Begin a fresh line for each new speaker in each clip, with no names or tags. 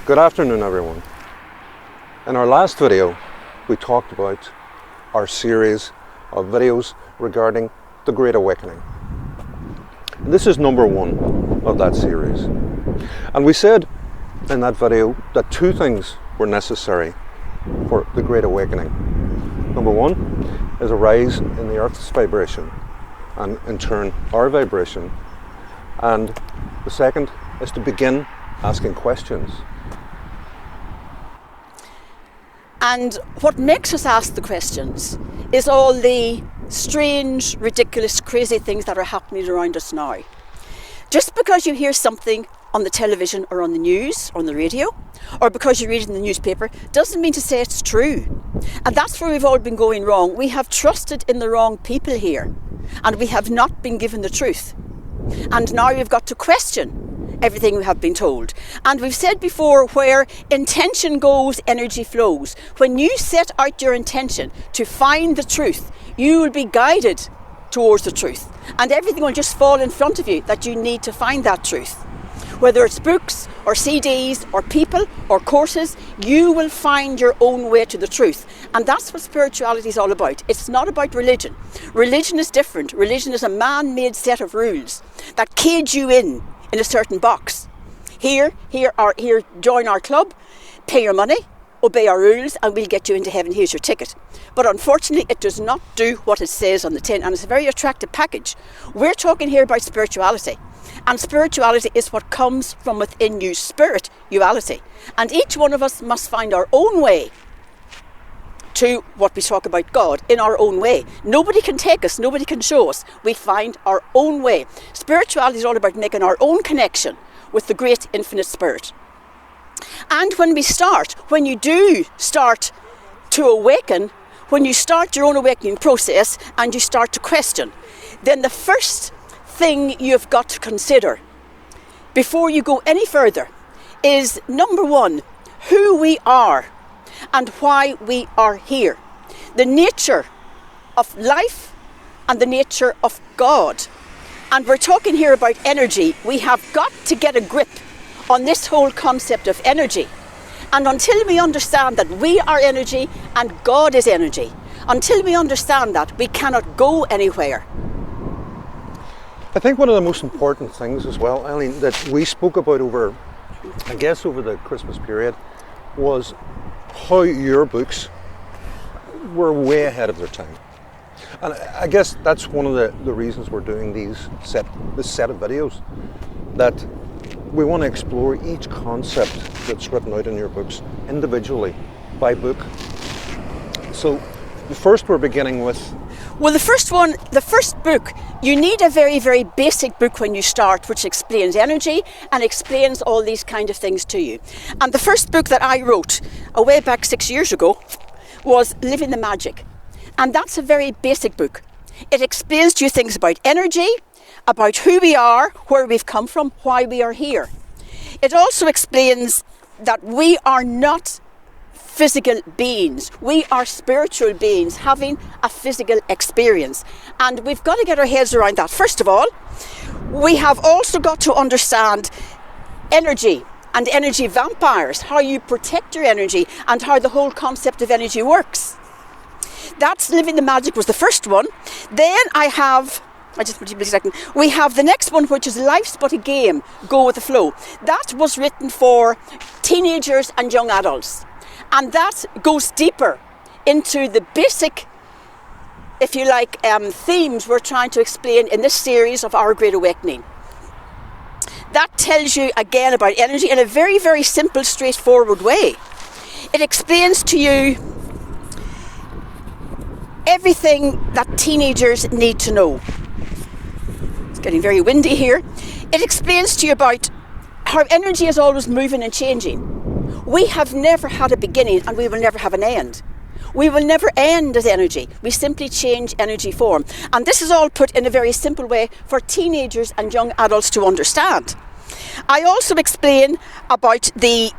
Good afternoon, everyone. In our last video, we talked about our series of videos regarding the Great Awakening. This is number 1 of that series. And we said in that video that 2 things were necessary for the Great Awakening. Number 1 is a rise in the Earth's vibration, and in turn our vibration. And the second is to begin asking questions.
And what makes us ask the questions is all the strange, ridiculous, crazy things that are happening around us now. Just because you hear something on the television or on the news or on the radio, or because you read it in the newspaper, doesn't mean to say it's true. And that's where we've all been going wrong. We have trusted in the wrong people here, and we have not been given the truth. And now we've got to question everything we have been told. And we've said before, where intention goes, energy flows. When you set out your intention to find the truth, you will be guided towards the truth. And everything will just fall in front of you that you need to find that truth. Whether it's books or CDs or people or courses, you will find your own way to the truth. And that's what spirituality is all about. It's not about religion. Religion is different. Religion is a man-made set of rules that cage you in a certain box. Here, join our club, pay your money, obey our rules, and we'll get you into heaven. Here's your ticket. But unfortunately, it does not do what it says on the tin, and it's a very attractive package. We're talking here about spirituality. And spirituality is what comes from within you, spirituality. And each one of us must find our own way to what we talk about God, in our own way. Nobody can take us, nobody can show us. We find our own way. Spirituality is all about making our own connection with the great infinite spirit. And when you do start to awaken, when you start your own awakening process and you start to question, then the first thing you've got to consider before you go any further is, number 1, who we are and why we are here. The nature of life and the nature of God. And we're talking here about energy. We have got to get a grip on this whole concept of energy. And until we understand that we are energy and God is energy, until we understand that, we cannot go anywhere.
I think one of the most important things as well, Eileen, that we spoke about over the Christmas period was how your books were way ahead of their time. And I guess that's one of the reasons we're doing this set of videos, that we want to explore each concept that's written out in your books individually, by book. So first we're beginning with...
Well, the first book, you need a very, very basic book when you start, which explains energy and explains all these kind of things to you. And the first book that I wrote, way back 6 years ago, was Living the Magic. And that's a very basic book. It explains to you things about energy, about who we are, where we've come from, why we are here. It also explains that we are not physical beings. We are spiritual beings having a physical experience. And we've got to get our heads around that. First of all, we have also got to understand energy and energy vampires, how you protect your energy and how the whole concept of energy works. That's Living the Magic was the first one. Then we have the next one, which is Life's But a Game, Go With the Flow. That was written for teenagers and young adults. And that goes deeper into the basic, if you like, themes we're trying to explain in this series of Our Great Awakening. That tells you again about energy in a very, very simple, straightforward way. It explains to you everything that teenagers need to know. It's getting very windy here. It explains to you about how energy is always moving and changing. We have never had a beginning and we will never have an end. We will never end as energy. We simply change energy form. And this is all put in a very simple way for teenagers and young adults to understand. I also explain about the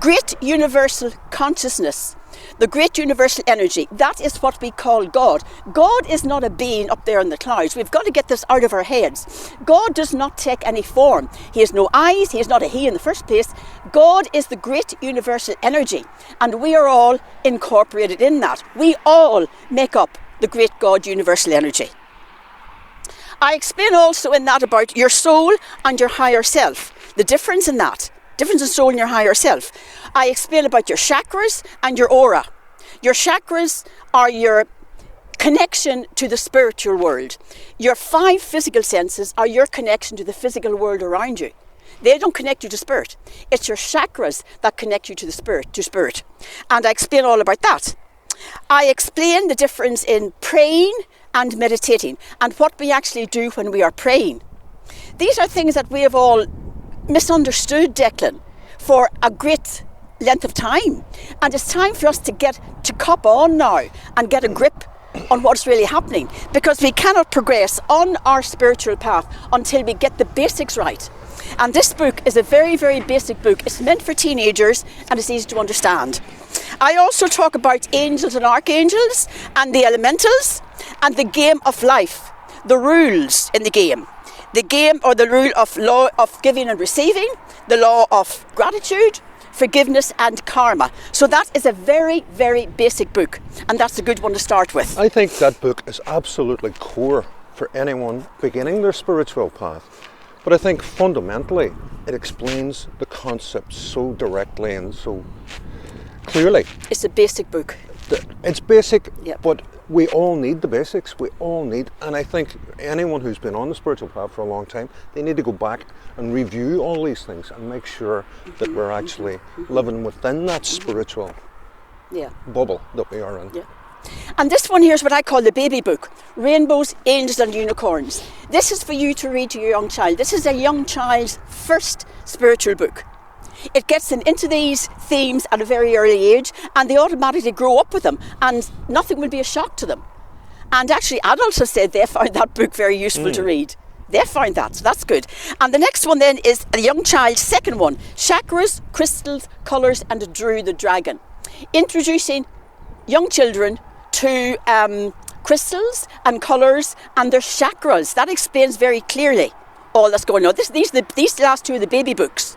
great universal consciousness The great universal energy, that is what we call God. God is not a being up there in the clouds. We've got to get this out of our heads. God does not take any form. He has no eyes. He is not a he in the first place. God is the great universal energy, and we are all incorporated in that. We all make up the great God universal energy. I explain also in that about your soul and your higher self, the difference in that. Difference in soul and your higher self. I explain about your chakras and your aura. Your chakras are your connection to the spiritual world. Your 5 physical senses are your connection to the physical world around you. They don't connect you to spirit. It's your chakras that connect you to the spirit. And I explain all about that. I explain the difference in praying and meditating and what we actually do when we are praying. These are things that we have all misunderstood, Declan, for a great length of time, and it's time for us to get to cop on now and get a grip on what's really happening, because we cannot progress on our spiritual path until we get the basics right. And this book is a very, very basic book. It's meant for teenagers and it's easy to understand. I also talk about angels and archangels and the elementals and the game of life, the rules in the game. The game or the rule of law of giving and receiving, the law of gratitude, forgiveness and karma. So that is a very, very basic book, and that's a good one to start with.
I think that book is absolutely core for anyone beginning their spiritual path. But I think fundamentally it explains the concept so directly and so clearly.
It's a basic book.
It's basic,
Yep.
but we all need the basics. We all need, and I think anyone who's been on the spiritual path for a long time, they need to go back and review all these things and make sure that we're actually living within that spiritual bubble that we are in.
Yeah. And this one here is what I call the baby book, Rainbows, Angels and Unicorns. This is for you to read to your young child. This is a young child's first spiritual book. It gets them into these themes at a very early age, and they automatically grow up with them, and nothing will be a shock to them. And actually adults have said they found that book very useful to read. They found that, so that's good. And the next one then is a young child's second one, Chakras, Crystals, Colours and Drew the Dragon. Introducing young children to crystals and colours and their chakras. That explains very clearly all that's going on. These last two are the baby books.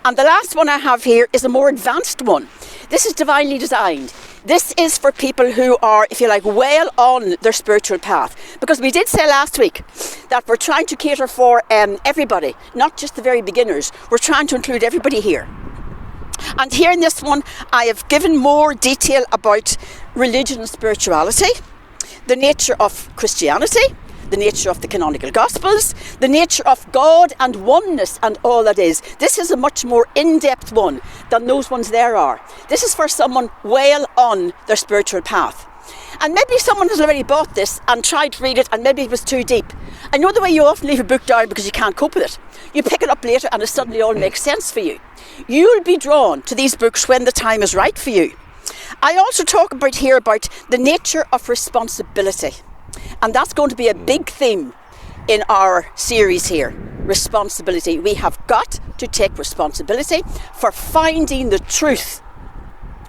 And the last one I have here is a more advanced one. This is divinely designed. This is for people who are, if you like, well on their spiritual path. Because we did say last week that we're trying to cater for everybody, not just the very beginners. We're trying to include everybody here. And here in this one, I have given more detail about religion and spirituality, the nature of Christianity, the nature of the canonical Gospels, the nature of God and oneness and all that is. This is a much more in-depth one than those ones there are. This is for someone well on their spiritual path. And maybe someone has already bought this and tried to read it and maybe it was too deep. I know the way you often leave a book down because you can't cope with it. You pick it up later and it suddenly all makes sense for you. You'll be drawn to these books when the time is right for you. I also talk about here about the nature of responsibility. And that's going to be a big theme in our series here. Responsibility. We have got to take responsibility for finding the truth.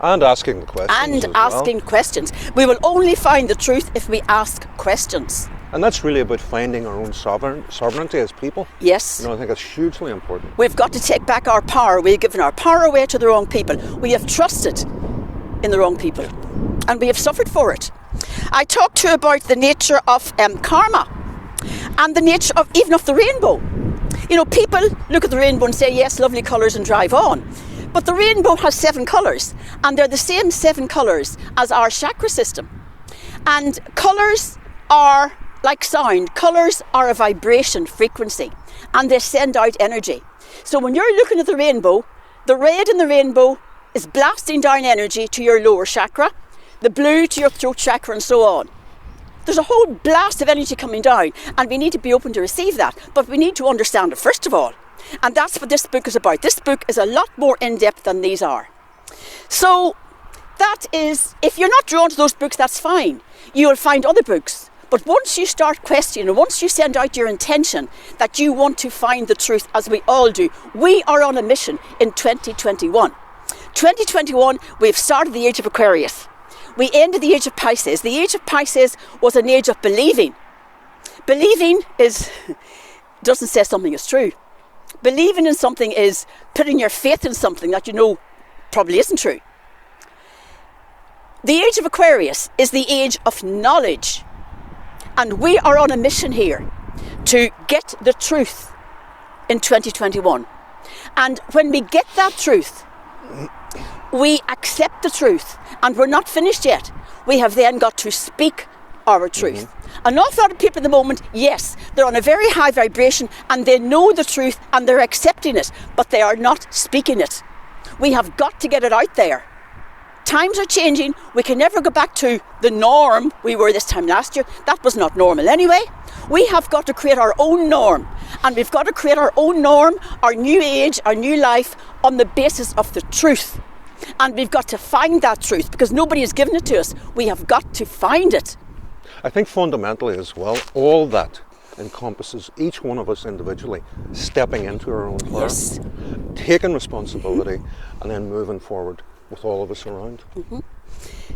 And asking the questions.
Questions. We will only find the truth if we ask questions.
And that's really about finding our own sovereignty as people.
Yes.
I think that's hugely important.
We've got to take back our power. We've given our power away to the wrong people. We have trusted in the wrong people. And we have suffered for it. I talked to you about the nature of karma and the nature of even of the rainbow. People look at the rainbow and say, yes, lovely colours and drive on. But the rainbow has 7 colours and they're the same 7 colours as our chakra system. And colours are like sound. Colours are a vibration frequency and they send out energy. So when you're looking at the rainbow, the red in the rainbow is blasting down energy to your lower chakra, the blue to your throat chakra and so on. There's a whole blast of energy coming down and we need to be open to receive that, but we need to understand it first of all. And that's what this book is about. This book is a lot more in-depth than these are. So that is, if you're not drawn to those books, that's fine. You'll find other books. But once you start questioning, once you send out your intention that you want to find the truth, as we all do, we are on a mission in 2021 2021, we've started the age of Aquarius. We ended the age of Pisces. The age of Pisces was an age of believing. Believing doesn't say something is true. Believing in something is putting your faith in something that you know probably isn't true. The age of Aquarius is the age of knowledge. And we are on a mission here to get the truth in 2021. And when we get that truth, we accept the truth. And we're not finished yet. We have then got to speak our truth. An awful lot of people at the moment, yes, they're on a very high vibration and they know the truth and they're accepting it, but they are not speaking it. We have got to get it out there. Times are changing. We can never go back to the norm we were this time last year. That was not normal anyway. We have got to create our own norm, and we've got to create our own norm, our new age, our new life on the basis of the truth. And we've got to find that truth because nobody has given it to us. We have got to find it.
I think fundamentally as well, all that encompasses each one of us individually stepping into our own power,
Yes.
taking responsibility, and then moving forward with all of us around.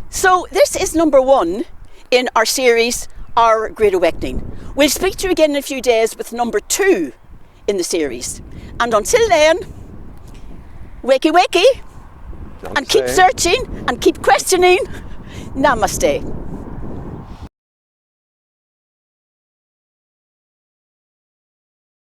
So this is number 1 in our series, Our Great Awakening. We'll speak to you again in a few days with number 2 in the series. And until then, wakey wakey, and keep searching and keep questioning. Namaste.